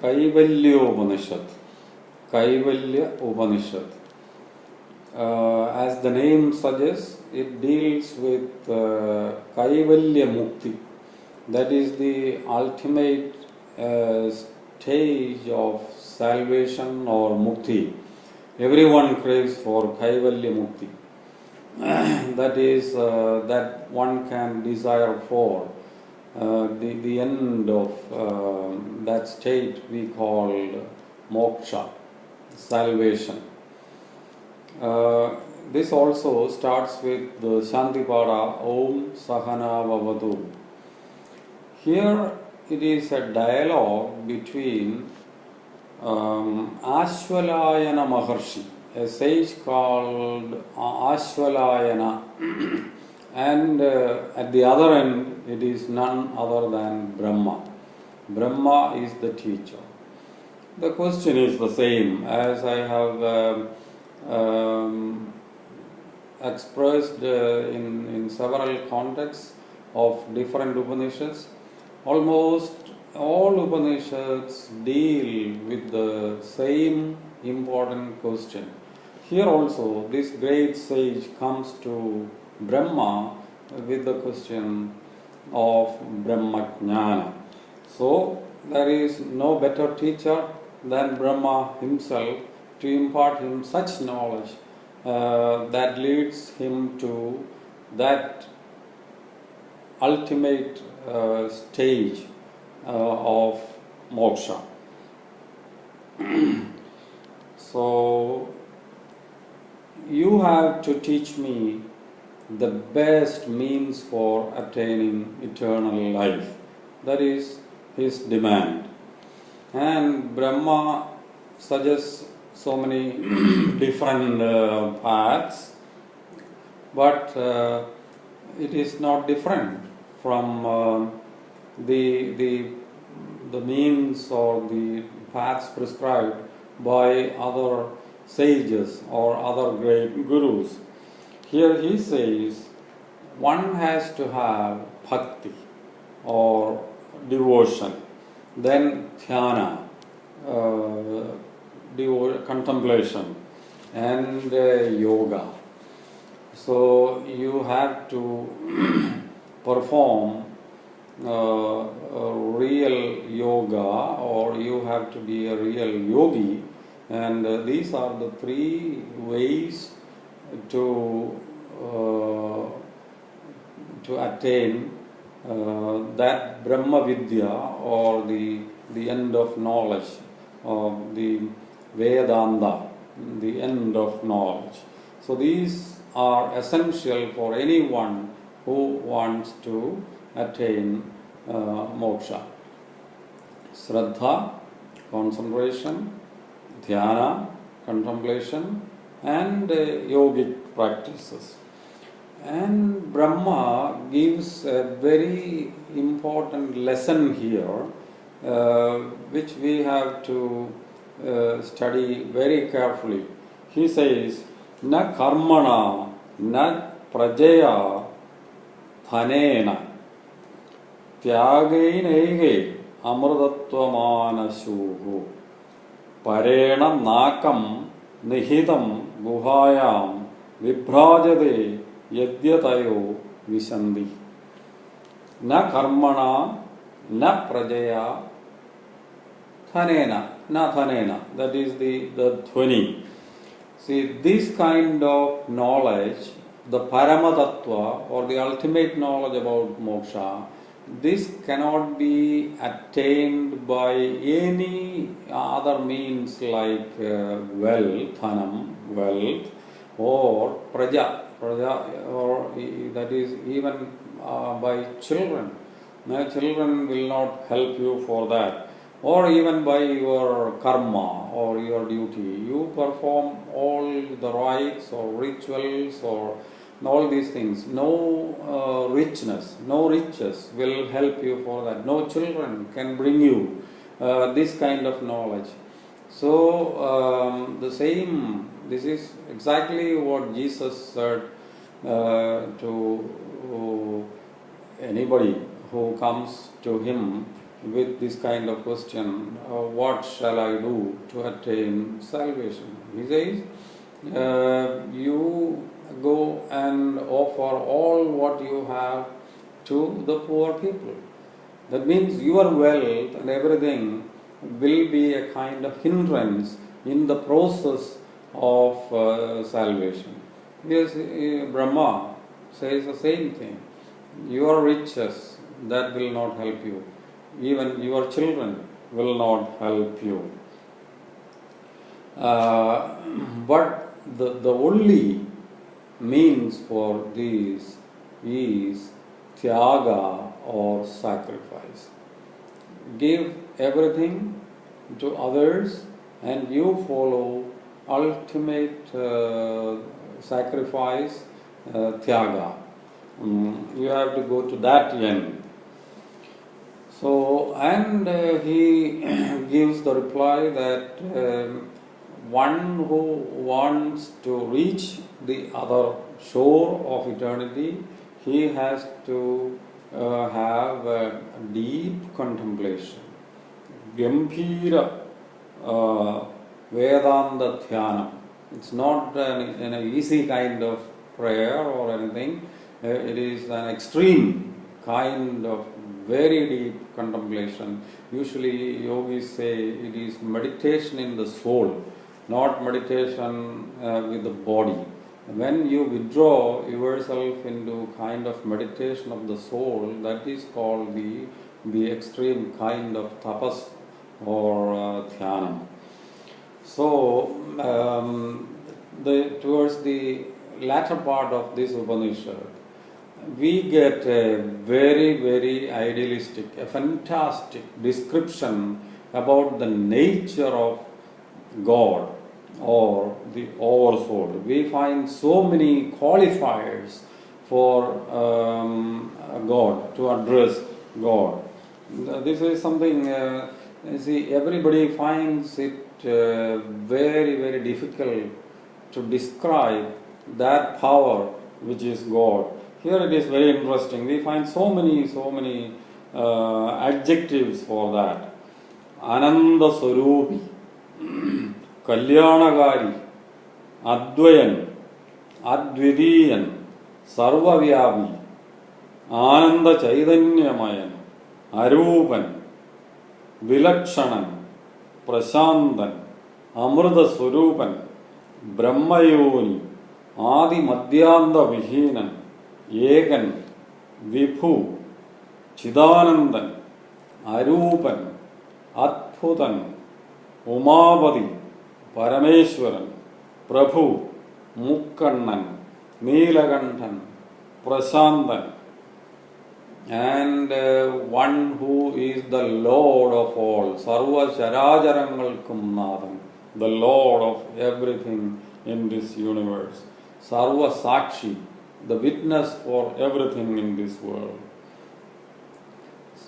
Kaivalyopanishad. Kaivalyopanishad. As the name suggests, it deals with Kaivalya Mukti. That is the ultimate stage of salvation or Mukti. Everyone craves for Kaivalya Mukti. That is, that one can desire for. The end of that state we call moksha, salvation. This also starts with the Shantipada Om Sahana Vavadu. Here it is a dialogue between Ashvalayana Maharshi, a sage called Ashvalayana, and at the other end it is none other than Brahma. Brahma is the teacher. The question is the same as I have expressed in several contexts of different Upanishads. Almost all Upanishads deal with the same important question. Here also, this great sage comes to Brahma with the question of Brahmajnana. So, there is no better teacher than Brahma himself to impart him such knowledge that leads him to that ultimate stage of moksha. So, you have to teach me the best means for attaining eternal life. That is his demand. And Brahma suggests so many different paths, but it is not different from the means or the paths prescribed by other sages or other great gurus. Here he says one has to have bhakti or devotion, then dhyana, contemplation, and yoga. So you have to perform real yoga, or you have to be a real yogi, and these are the three ways to attain that Brahma Vidya, or the end of knowledge, or the Vedanta, the end of knowledge. So these are essential for anyone who wants to attain moksha. Shraddha, concentration; dhyana, contemplation; and yogic practices. And Brahma gives a very important lesson here, which we have to study very carefully. He says, na karmana, na prajaya, dhanena, tyagainege, amrutatvamana parena nakam, nihidam, guhayam, vibhrajade, yadyatayo visandhi. Na karmana, na prajaya, dhanena, na dhanena. That is the dhvani. See, this kind of knowledge, the Paramatattva, or the ultimate knowledge about moksha, this cannot be attained by any other means like wealth, dhanam, wealth, or praja, or that is even by children. Now, children will not help you for that, or even by your karma or your duty. You perform all the rites or rituals or all these things. No richness, no riches will help you for that. No children can bring you this kind of knowledge. So this is exactly what Jesus said to anybody who comes to him with this kind of question, what shall I do to attain salvation? He says, you go and offer all what you have to the poor people. That means your wealth and everything will be a kind of hindrance in the process of salvation. Yes, Brahma says the same thing. Your riches, that will not help you. Even your children will not help you. But the only means for this is tyaga or sacrifice. Give everything to others and you follow ultimate sacrifice, tyaga. You have to go to that end. So, and he gives the reply that one who wants to reach the other shore of eternity, he has to have a deep contemplation. Gambhira Vedanta Dhyana. It's not an easy kind of prayer or anything. It is an extreme kind of very deep contemplation. Usually yogis say it is meditation in the soul, not meditation with the body. When you withdraw yourself into kind of meditation of the soul, that is called the extreme kind of tapas or dhyana. So towards the latter part of this Upanishad, we get a very, very idealistic, a fantastic description about the nature of God or the oversoul. We find so many qualifiers for God, to address God. This is something, see, everybody finds it very, very difficult to describe that power which is God. Here it is very interesting. We find so many adjectives for that. Ananda Swarupi, Kalyanagari, Advayan, Advidiyan, Sarvavyapi, Ananda Chaitanyamayan, Arupan, Vilakshanan, Prashantan, Amrita Swarupan, Brahmayoni, Adi Madhyanda Vihinan, Egan, Vibhu, Chidanandan, Arupan, Adbhutan, Umapati, Parameshwaran, Prabhu, Mukkannan, Neelakanthan, Prashantan, and one who is the Lord of all, Sarva Charajarangalkum Nadam, the Lord of everything in this universe, Sarva Sakshi, the witness for everything in this world.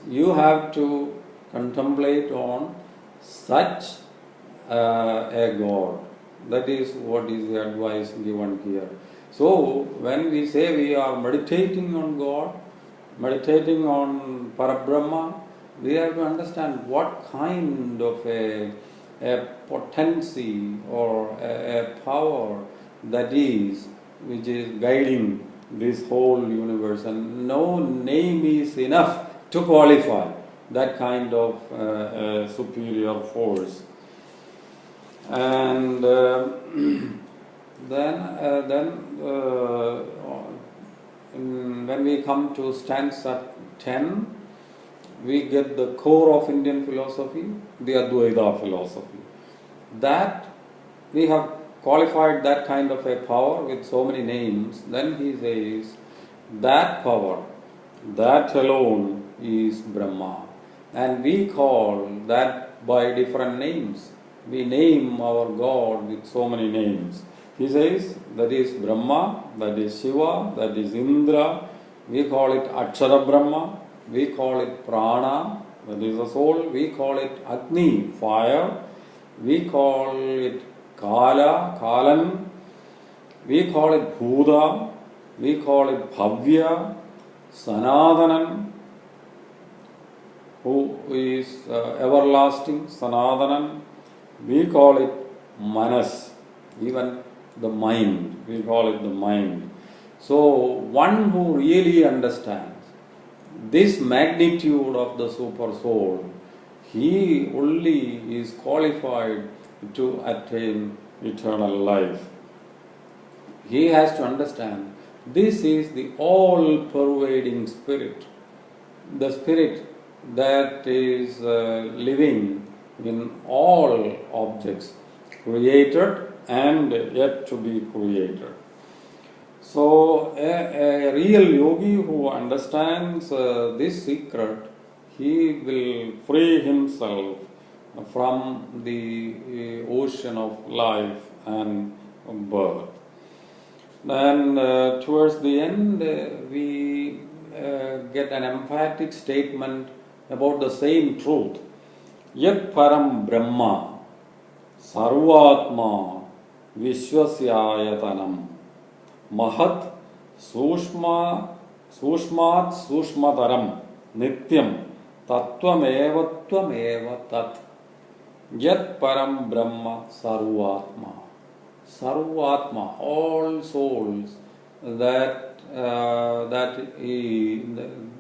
You have to contemplate on such a God. That is what is the advice given here. So, when we say we are meditating on God, meditating on Parabrahma, we have to understand what kind of a potency or a power that is, which is guiding this whole universe, and no name is enough to qualify that kind of superior force. And when we come to stanza 10, we get the core of Indian philosophy, the Advaita philosophy. That we have qualified that kind of a power with so many names. Then he says that power, that alone is Brahma. And we call that by different names. We name our God with so many names. He says that is Brahma, that is Shiva, that is Indra. We call it Akshara Brahma. We call it Prana, that is the soul. We call it Agni, fire. We call it Kala, Kalan. We call it Bhuda. We call it Bhavya, Sanadanan. who is everlasting, Sanatanan. We call it Manas, even the mind. We call it the mind. So, one who really understands this magnitude of the super soul, he only is qualified to attain eternal life. He has to understand this is the all pervading spirit, the spirit that is living in all objects, created and yet to be created. So, a real yogi who understands this secret, he will free himself from the ocean of life and birth. Then, towards the end, we get an emphatic statement about the same truth. Yat param brahma sarvatma vishwasyayatanam Mahat Sushmat Sushmataram Nityam Tattvamevattvameva Tat Yat Param Brahma Sarvatma. Sarvatma, all souls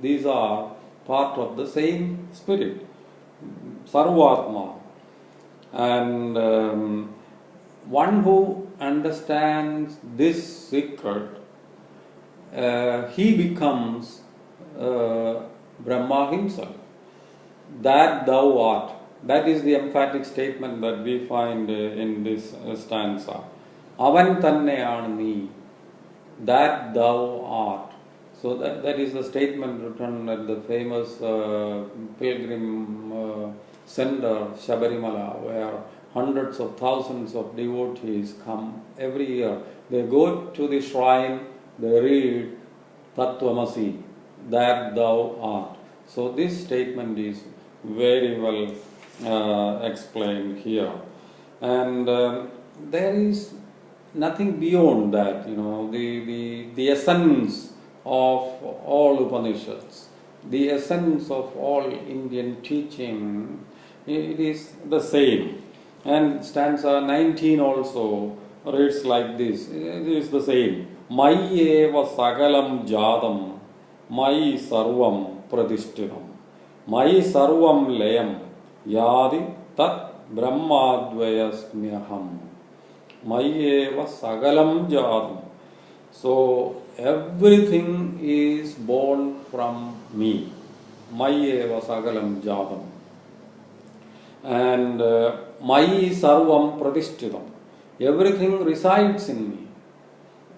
these are part of the same spirit. Sarvatma. And one who understands this secret, he becomes Brahma himself. That thou art. That is the emphatic statement that we find in this stanza. Avan tanneyanu nee. That thou art. So that is the statement written at the famous pilgrim center Shabarimala, where hundreds of thousands of devotees come every year. They go to the shrine, they read Tattvamasi, that thou art. So this statement is very well explained here. And there is nothing beyond that, the essence of all Upanishads, the essence of all Indian teaching, it is the same. And stanza 19 also reads like this. It is the same. Mayi eva sagalam jadam, Mayi sarvam pradishtitam, Mayi sarvam layam, Yadi tat brahmadvayasmyaham. Mayi eva sagalam jadam. So everything is born from me. Mayi eva sagalam jadam. And Mayi sarvam pradishtitam. Everything resides in me.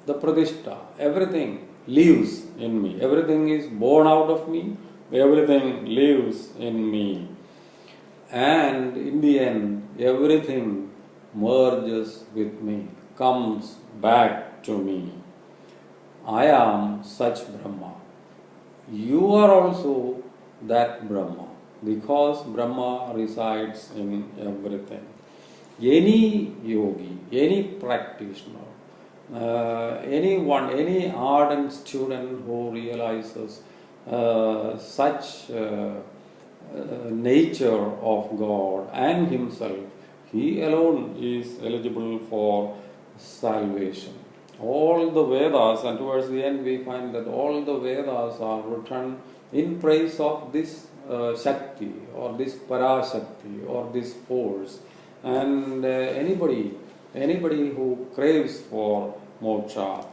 The pradishta, everything lives in me. Everything is born out of me. Everything lives in me. And in the end, everything merges with me, comes back to me. I am such Brahma. You are also that Brahma, because Brahma resides in everything. Any yogi, any practitioner, anyone, any ardent student who realizes such nature of God and himself, he alone is eligible for salvation. All the Vedas, and towards the end we find that all the Vedas are written in praise of this Shakti or this Parashakti or this force. And anybody who craves for moksha,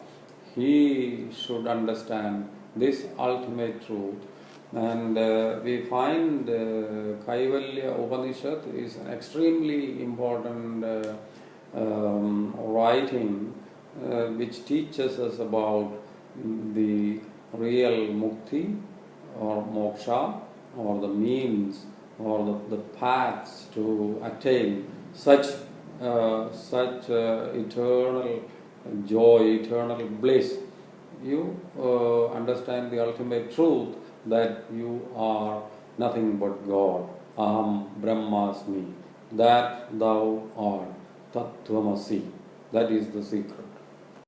he should understand this ultimate truth. And we find Kaivalyopanishad is an extremely important writing which teaches us about the real mukti or moksha, or the means or the paths to attain such eternal joy, eternal bliss. You understand the ultimate truth that you are nothing but God. Aham Brahmasmi. That thou art. Tattvamasi. That is the secret.